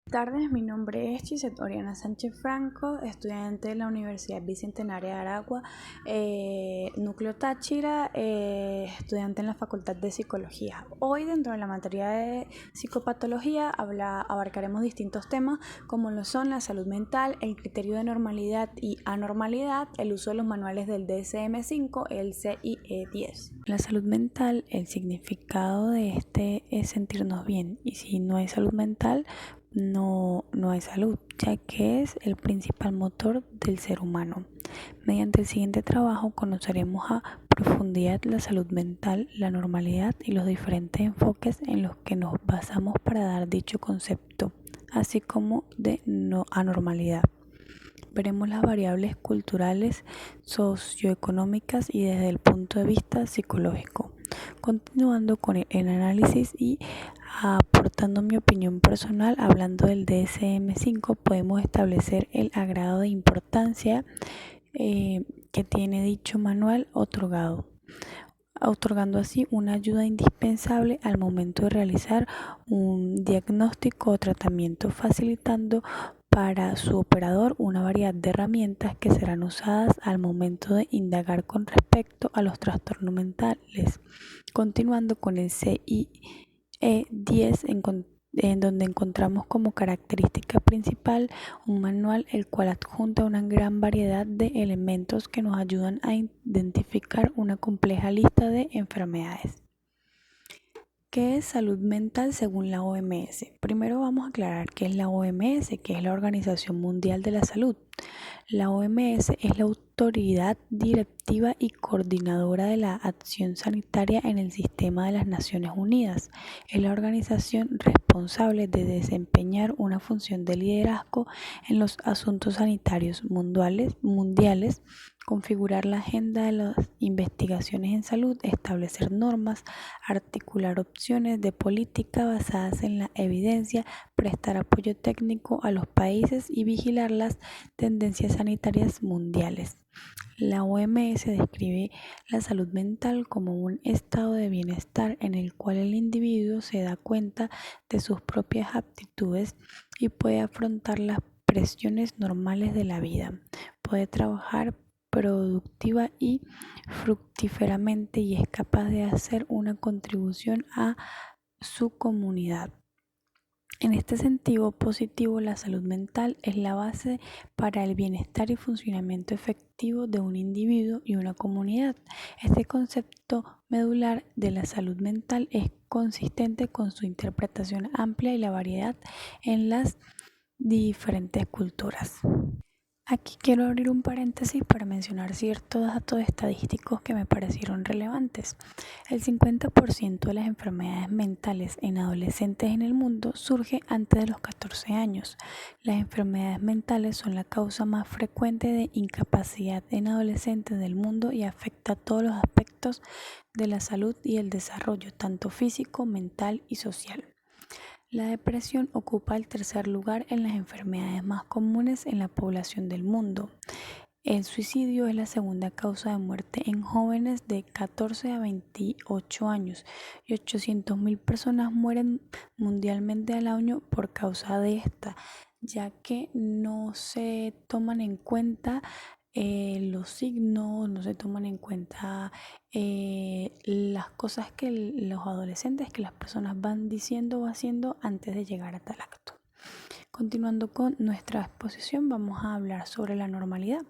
Tardes, mi nombre es Chiset Oriana Sánchez Franco, estudiante de la Universidad Bicentenaria de Aragua, Núcleo Táchira, estudiante en la Facultad de Psicología. Hoy, dentro de la materia de psicopatología, abarcaremos distintos temas como lo son la salud mental, el criterio de normalidad y anormalidad, el uso de los manuales del DSM-5, el CIE-10. La salud mental, el significado de este es sentirnos bien, y si no hay salud mental, no hay salud, ya que es el principal motor del ser humano. Mediante el siguiente trabajo conoceremos a profundidad la salud mental, la normalidad y los diferentes enfoques en los que nos basamos para dar dicho concepto, así como de anormalidad. Veremos las variables culturales, socioeconómicas y desde el punto de vista psicológico. Continuando con el análisis y aportando mi opinión personal, hablando del DSM-5, podemos establecer el grado de importancia que tiene dicho manual otorgando así una ayuda indispensable al momento de realizar un diagnóstico o tratamiento, facilitando para su operador una variedad de herramientas que serán usadas al momento de indagar con respecto a los trastornos mentales. Continuando con el CIE-10, en donde encontramos como característica principal un manual el cual adjunta una gran variedad de elementos que nos ayudan a identificar una compleja lista de enfermedades. ¿Qué es salud mental según la OMS? Primero vamos a aclarar qué es la OMS, que es la Organización Mundial de la Salud. La OMS es la autoridad directiva y coordinadora de la acción sanitaria en el sistema de las Naciones Unidas. Es la organización responsable de desempeñar una función de liderazgo en los asuntos sanitarios mundiales, configurar la agenda de las investigaciones en salud, establecer normas, articular opciones de política basadas en la evidencia, prestar apoyo técnico a los países y vigilar las tendencias sanitarias mundiales. La OMS describe la salud mental como un estado de bienestar en el cual el individuo se da cuenta de sus propias aptitudes y puede afrontar las presiones normales de la vida. Puede trabajar productiva y fructíferamente y es capaz de hacer una contribución a su comunidad. En este sentido positivo, la salud mental es la base para el bienestar y funcionamiento efectivo de un individuo y una comunidad. Este concepto medular de la salud mental es consistente con su interpretación amplia y la variedad en las diferentes culturas. Aquí quiero abrir un paréntesis para mencionar ciertos datos estadísticos que me parecieron relevantes. El 50% de las enfermedades mentales en adolescentes en el mundo surge antes de los 14 años. Las enfermedades mentales son la causa más frecuente de incapacidad en adolescentes del mundo y afecta a todos los aspectos de la salud y el desarrollo, tanto físico, mental y social. La depresión ocupa el tercer lugar en las enfermedades más comunes en la población del mundo. El suicidio es la segunda causa de muerte en jóvenes de 14 a 28 años y 800.000 personas mueren mundialmente al año por causa de esta, ya que no se toman en cuenta los signos, no se toman en cuenta las cosas que los adolescentes, que las personas van diciendo o haciendo antes de llegar a tal acto. Continuando con nuestra exposición, vamos a hablar sobre la normalidad.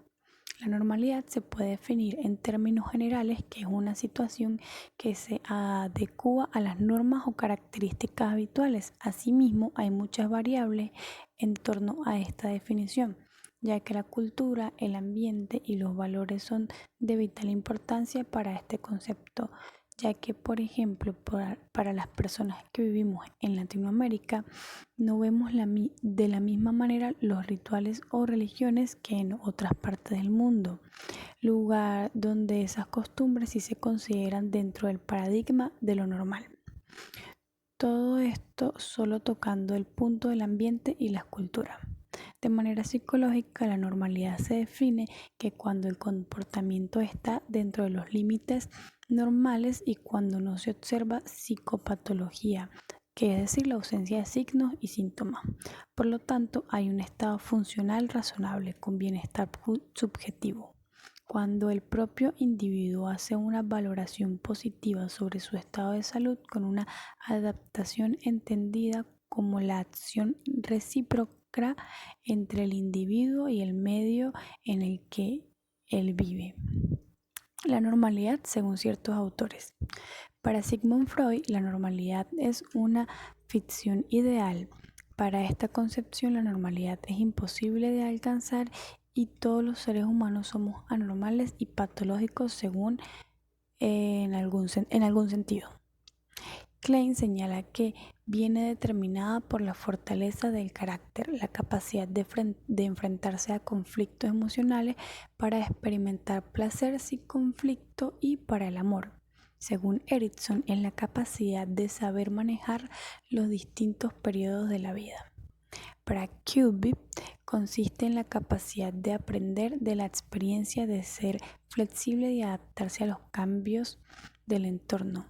La normalidad se puede definir en términos generales que es una situación que se adecúa a las normas o características habituales. Asimismo, hay muchas variables en torno a esta definición, ya que la cultura, el ambiente y los valores son de vital importancia para este concepto, ya que, por ejemplo, para las personas que vivimos en Latinoamérica, no vemos de la misma manera los rituales o religiones que en otras partes del mundo, lugar donde esas costumbres sí se consideran dentro del paradigma de lo normal. Todo esto solo tocando el punto del ambiente y la cultura. De manera psicológica, la normalidad se define que cuando el comportamiento está dentro de los límites normales y cuando no se observa psicopatología, que es decir, la ausencia de signos y síntomas. Por lo tanto, hay un estado funcional razonable con bienestar subjetivo. Cuando el propio individuo hace una valoración positiva sobre su estado de salud con una adaptación entendida como la acción recíproca entre el individuo y el medio en el que él vive. La normalidad según ciertos autores. Para Sigmund Freud, la normalidad es una ficción ideal. Para esta concepción, la normalidad es imposible de alcanzar y todos los seres humanos somos anormales y patológicos según en algún sentido. Klein señala que viene determinada por la fortaleza del carácter, la capacidad de enfrentarse a conflictos emocionales para experimentar placer sin conflicto y para el amor. Según Erickson, es la capacidad de saber manejar los distintos periodos de la vida. Para Kubi, consiste en la capacidad de aprender de la experiencia, de ser flexible y adaptarse a los cambios del entorno.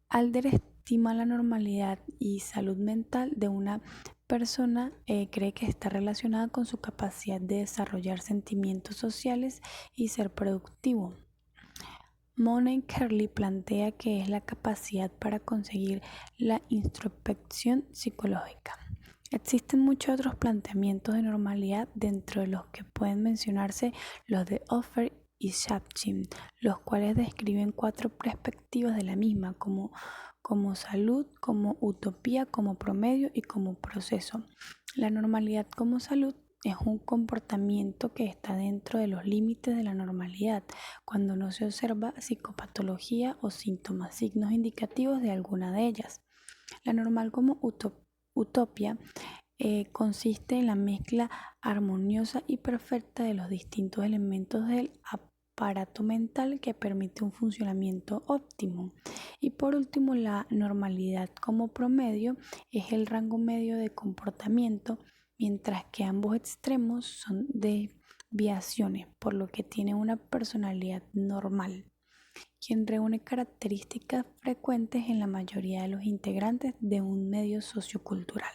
Alder estima la normalidad y salud mental de una persona, cree que está relacionada con su capacidad de desarrollar sentimientos sociales y ser productivo. Money Curley plantea que es la capacidad para conseguir la introspección psicológica. Existen muchos otros planteamientos de normalidad, dentro de los que pueden mencionarse los de Offer y Shapchin, los cuales describen 4 perspectivas de la misma, como salud, como utopía, como promedio y como proceso. La normalidad como salud es un comportamiento que está dentro de los límites de la normalidad, cuando no se observa psicopatología o síntomas, signos indicativos de alguna de ellas. La normal como utopía consiste en la mezcla armoniosa y perfecta de los distintos elementos del aparato mental que permite un funcionamiento óptimo. Y por último, la normalidad como promedio es el rango medio de comportamiento, mientras que ambos extremos son desviaciones, por lo que tiene una personalidad normal, quien reúne características frecuentes en la mayoría de los integrantes de un medio sociocultural.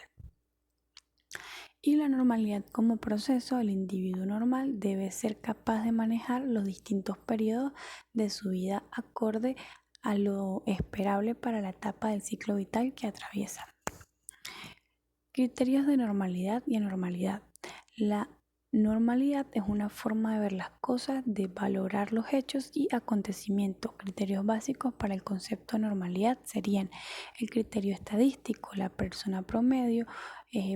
Y la normalidad como proceso, el individuo normal debe ser capaz de manejar los distintos periodos de su vida acorde a lo esperable para la etapa del ciclo vital que atraviesa. Criterios de normalidad y anormalidad. La normalidad es una forma de ver las cosas, de valorar los hechos y acontecimientos. Criterios básicos para el concepto de normalidad serían el criterio estadístico. La persona promedio,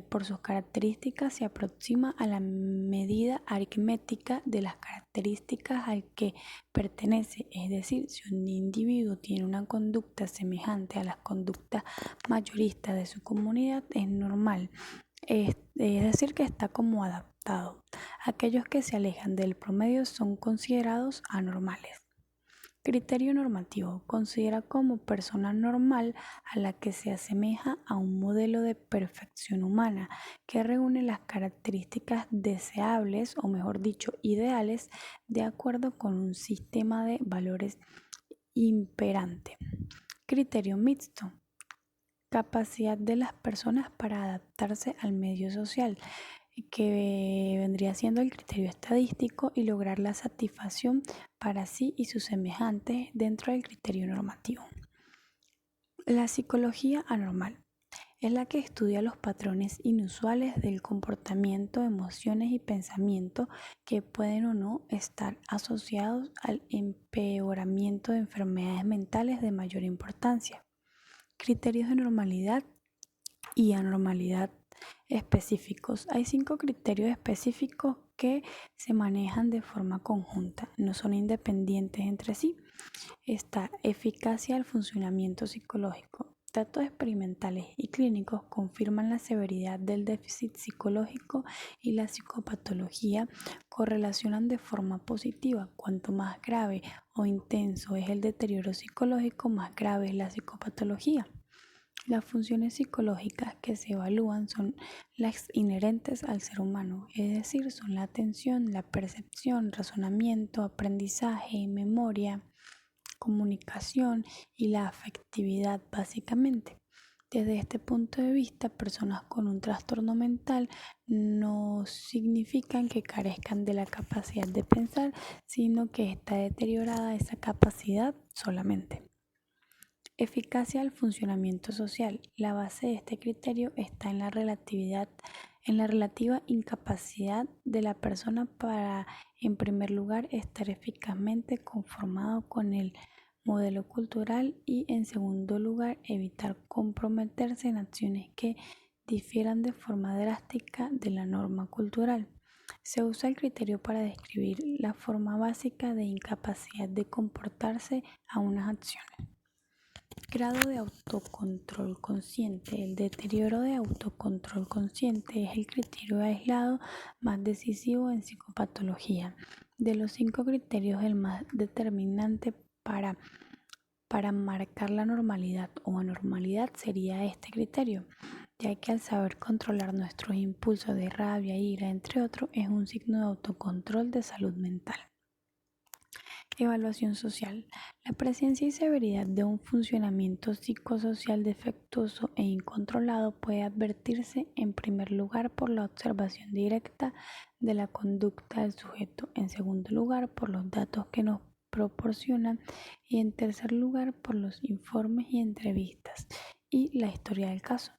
por sus características, se aproxima a la medida aritmética de las características al que pertenece. Es decir, si un individuo tiene una conducta semejante a las conductas mayoristas de su comunidad, es normal. Es decir, que está como adaptado. Aquellos que se alejan del promedio son considerados anormales. Criterio normativo. Considera como persona normal a la que se asemeja a un modelo de perfección humana que reúne las características deseables, o mejor dicho, ideales, de acuerdo con un sistema de valores imperante. Criterio mixto. Capacidad de las personas para adaptarse al medio social, que vendría siendo el criterio estadístico, y lograr la satisfacción para sí y sus semejantes dentro del criterio normativo. La psicología anormal es la que estudia los patrones inusuales del comportamiento, emociones y pensamientos que pueden o no estar asociados al empeoramiento de enfermedades mentales de mayor importancia. Criterios de normalidad y anormalidad específicos. Hay 5 criterios específicos que se manejan de forma conjunta, no son independientes entre sí. Está eficacia del funcionamiento psicológico. Datos experimentales y clínicos confirman la severidad del déficit psicológico y la psicopatología correlacionan de forma positiva. Cuanto más grave o intenso es el deterioro psicológico, más grave es la psicopatología. Las funciones psicológicas que se evalúan son las inherentes al ser humano, es decir, son la atención, la percepción, razonamiento, aprendizaje, memoria, comunicación y la afectividad, básicamente. Desde este punto de vista, personas con un trastorno mental no significan que carezcan de la capacidad de pensar, sino que está deteriorada esa capacidad solamente. Eficacia del funcionamiento social. La base de este criterio está en la relativa incapacidad de la persona para, en primer lugar, estar eficazmente conformado con el modelo cultural y, en segundo lugar, evitar comprometerse en acciones que difieran de forma drástica de la norma cultural. Se usa el criterio para describir la forma básica de incapacidad de comportarse a unas acciones. Grado de autocontrol consciente. El deterioro de autocontrol consciente es el criterio aislado más decisivo en psicopatología. De los 5 criterios, el más determinante para marcar la normalidad o anormalidad sería este criterio, ya que al saber controlar nuestros impulsos de rabia, ira, entre otros, es un signo de autocontrol de salud mental. Evaluación social. La presencia y severidad de un funcionamiento psicosocial defectuoso e incontrolado puede advertirse en primer lugar por la observación directa de la conducta del sujeto, en segundo lugar por los datos que nos proporcionan y en tercer lugar por los informes y entrevistas y la historia del caso.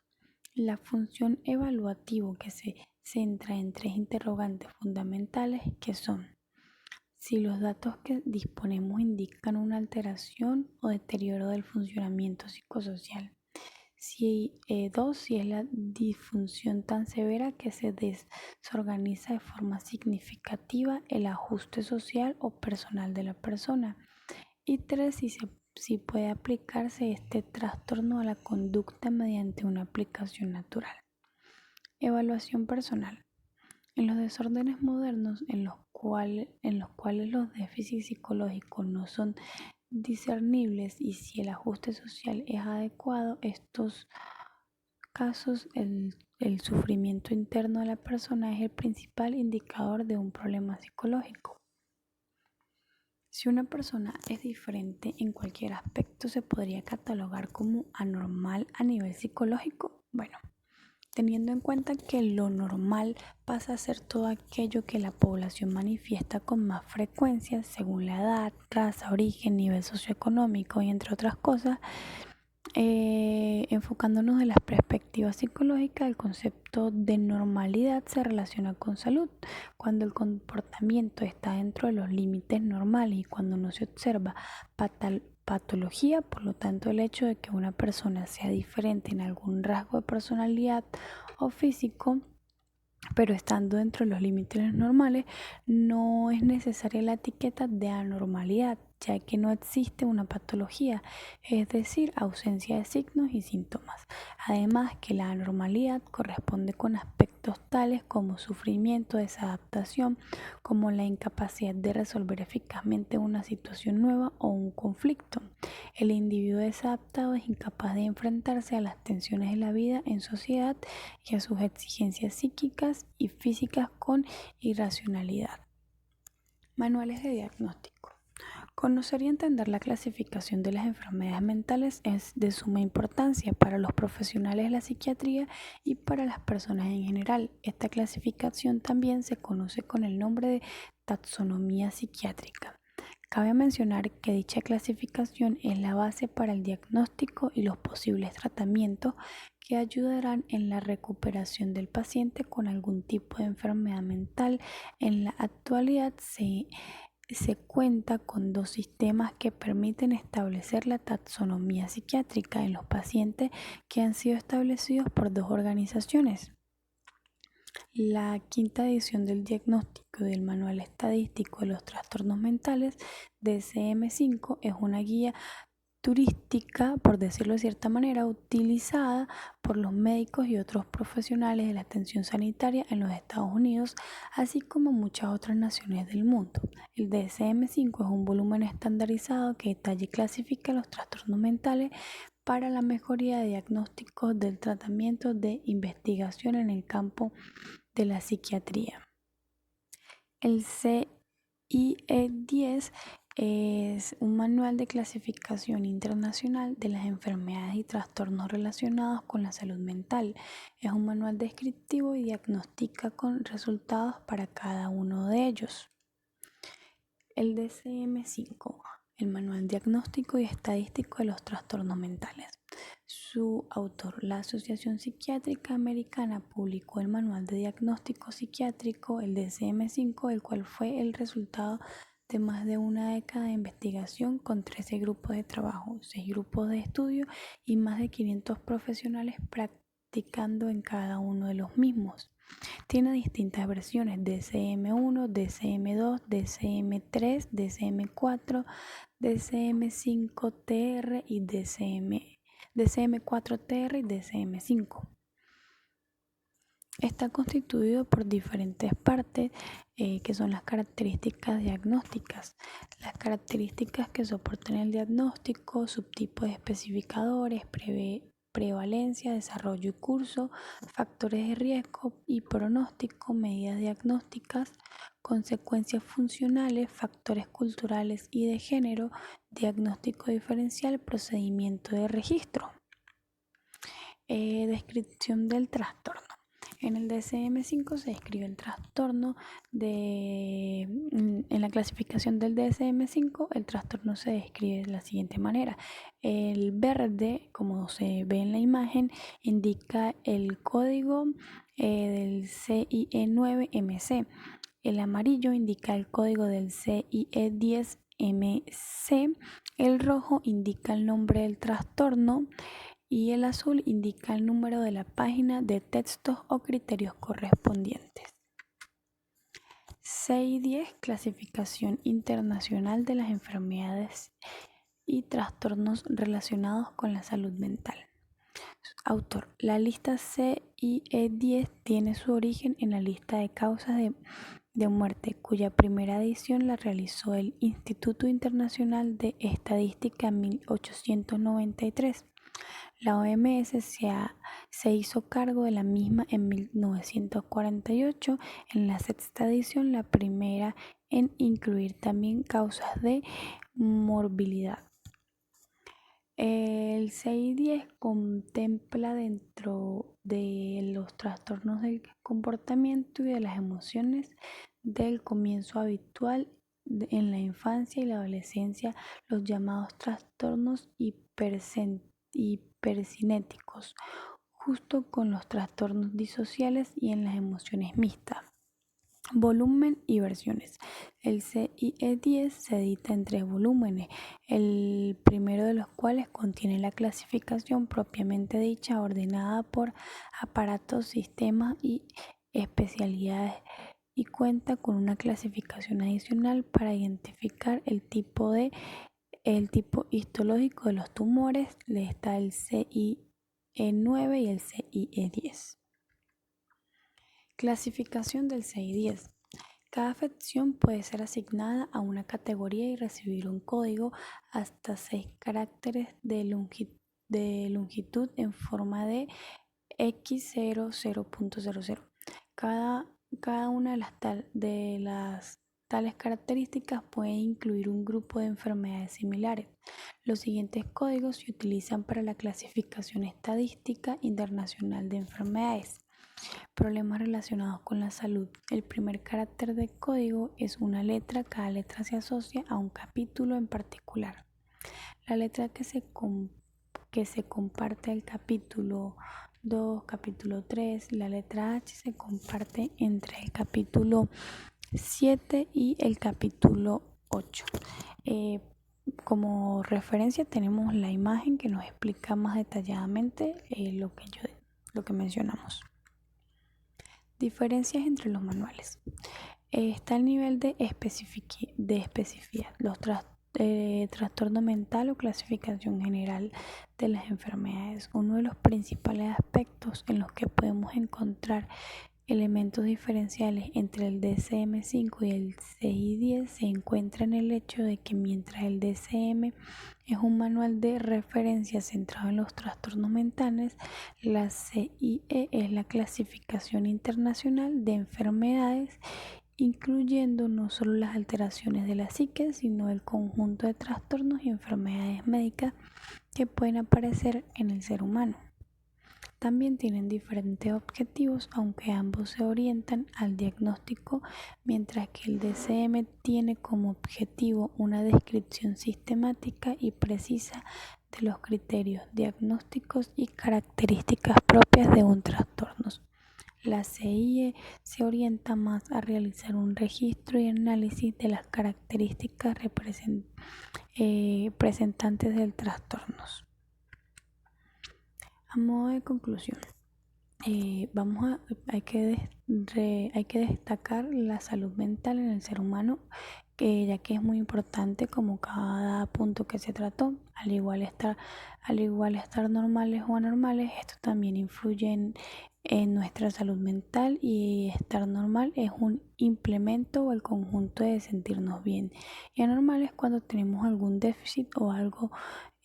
La función evaluativo que se centra en 3 interrogantes fundamentales que son: si los datos que disponemos indican una alteración o deterioro del funcionamiento psicosocial. Si es la disfunción tan severa que se desorganiza de forma significativa el ajuste social o personal de la persona. Y 3, si puede aplicarse este trastorno a la conducta mediante una aplicación natural. Evaluación personal. En los desórdenes modernos en los cuales los déficits psicológicos no son discernibles y si el ajuste social es adecuado, estos casos el sufrimiento interno de la persona es el principal indicador de un problema psicológico. Si una persona es diferente en cualquier aspecto, ¿se podría catalogar como anormal a nivel psicológico? Bueno, teniendo en cuenta que lo normal pasa a ser todo aquello que la población manifiesta con más frecuencia según la edad, raza, origen, nivel socioeconómico y entre otras cosas, enfocándonos en la perspectiva psicológica, el concepto de normalidad se relaciona con salud. Cuando el comportamiento está dentro de los límites normales y cuando no se observa patología, por lo tanto el hecho de que una persona sea diferente en algún rasgo de personalidad o físico, pero estando dentro de los límites normales, no es necesaria la etiqueta de anormalidad, ya que no existe una patología, es decir, ausencia de signos y síntomas. Además que la anormalidad corresponde con aspectos tales como sufrimiento, desadaptación, como la incapacidad de resolver eficazmente una situación nueva o un conflicto. El individuo desadaptado es incapaz de enfrentarse a las tensiones de la vida en sociedad y a sus exigencias psíquicas y físicas con irracionalidad. Manuales de diagnóstico. Conocer y entender la clasificación de las enfermedades mentales es de suma importancia para los profesionales de la psiquiatría y para las personas en general. Esta clasificación también se conoce con el nombre de taxonomía psiquiátrica. Cabe mencionar que dicha clasificación es la base para el diagnóstico y los posibles tratamientos que ayudarán en la recuperación del paciente con algún tipo de enfermedad mental. En la actualidad se cuenta con 2 sistemas que permiten establecer la taxonomía psiquiátrica en los pacientes que han sido establecidos por 2 organizaciones. La 5ª edición del diagnóstico del Manual Estadístico de los Trastornos Mentales, DSM-5, es una guía turística, por decirlo de cierta manera, utilizada por los médicos y otros profesionales de la atención sanitaria en los Estados Unidos, así como muchas otras naciones del mundo. El DSM-5 es un volumen estandarizado que detalla y clasifica los trastornos mentales para la mejoría de diagnósticos del tratamiento de investigación en el campo de la psiquiatría. El CIE-10, Es un manual de clasificación internacional de las enfermedades y trastornos relacionados con la salud mental. Es un manual descriptivo y diagnostica con resultados para cada uno de ellos. El DSM-5, el Manual Diagnóstico y Estadístico de los Trastornos Mentales. Su autor, la Asociación Psiquiátrica Americana, publicó el Manual de Diagnóstico Psiquiátrico, el DSM-5, el cual fue el resultado de más de una década de investigación con 13 grupos de trabajo, 6 grupos de estudio y más de 500 profesionales practicando en cada uno de los mismos. Tiene distintas versiones: DSM-1, DSM-2, DSM-3, DSM-4, DSM-5-TR y DSM-4-TR y DSM-5. Está constituido por diferentes partes que son las características diagnósticas, las características que soportan el diagnóstico, subtipos de especificadores, prevalencia, desarrollo y curso, factores de riesgo y pronóstico, medidas diagnósticas, consecuencias funcionales, factores culturales y de género, diagnóstico diferencial, procedimiento de registro. Descripción del trastorno. En el DSM-5 se describe el trastorno en la clasificación del DSM-5, el trastorno se describe de la siguiente manera. El verde, como se ve en la imagen, indica el código del CIE9-MC. El amarillo indica el código del CIE10-MC. El rojo indica el nombre del trastorno y el azul indica el número de la página de textos o criterios correspondientes. CI10, Clasificación Internacional de las Enfermedades y Trastornos Relacionados con la Salud Mental. Autor: la lista CIE10 tiene su origen en la lista de causas de muerte, cuya primera edición la realizó el Instituto Internacional de Estadística en 1893. La OMS se hizo cargo de la misma en 1948, en la sexta edición, la primera en incluir también causas de morbilidad. El CI10 contempla dentro de los trastornos del comportamiento y de las emociones del comienzo habitual en la infancia y la adolescencia los llamados trastornos hipercinéticos, justo con los trastornos disociales y en las emociones mixtas. Volumen y versiones. El CIE10 se edita en 3 volúmenes, el primero de los cuales contiene la clasificación propiamente dicha, ordenada por aparatos, sistemas y especialidades, y cuenta con una clasificación adicional para identificar el tipo histológico de los tumores. Está el CIE9 y el CIE10. Clasificación del CI10. Cada afección puede ser asignada a una categoría y recibir un código hasta 6 caracteres de longitud en forma de X00.00. Cada una de las tales características puede incluir un grupo de enfermedades similares. Los siguientes códigos se utilizan para la clasificación estadística internacional de enfermedades. Problemas relacionados con la salud. El primer carácter del código es una letra. Cada letra se asocia a un capítulo en particular. La letra que se comparte al capítulo 2, capítulo 3, la letra H se comparte entre el capítulo 7 y el capítulo 8. Como referencia tenemos la imagen que nos explica más detalladamente lo que mencionamos. Diferencias entre los manuales. Está el nivel de especificidad. Los trastorno mental o clasificación general de las enfermedades. Uno de los principales aspectos en los que podemos encontrar elementos diferenciales entre el DSM-5 y el CI10 se encuentra en el hecho de que mientras el DSM es un manual de referencia centrado en los trastornos mentales, la CIE es la clasificación internacional de enfermedades incluyendo no solo las alteraciones de la psique, sino el conjunto de trastornos y enfermedades médicas que pueden aparecer en el ser humano. También tienen diferentes objetivos, aunque ambos se orientan al diagnóstico, mientras que el DCM tiene como objetivo una descripción sistemática y precisa de los criterios diagnósticos y características propias de un trastorno. La CIE se orienta más a realizar un registro y análisis de las características presentantes del trastorno. A modo de conclusión, hay que destacar la salud mental en el ser humano, ya que es muy importante como cada punto que se trató. Al igual estar normales o anormales, esto también influye en nuestra salud mental, y estar normal es un implemento o el conjunto de sentirnos bien, y anormal es cuando tenemos algún déficit o algo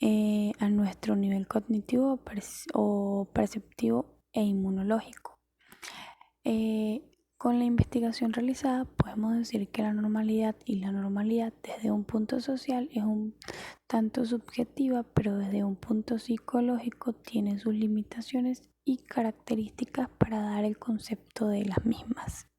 a nuestro nivel cognitivo o perceptivo e inmunológico. Con la investigación realizada podemos decir que la normalidad y la normalidad desde un punto social es un tanto subjetiva, pero desde un punto psicológico tiene sus limitaciones y características para dar el concepto de las mismas.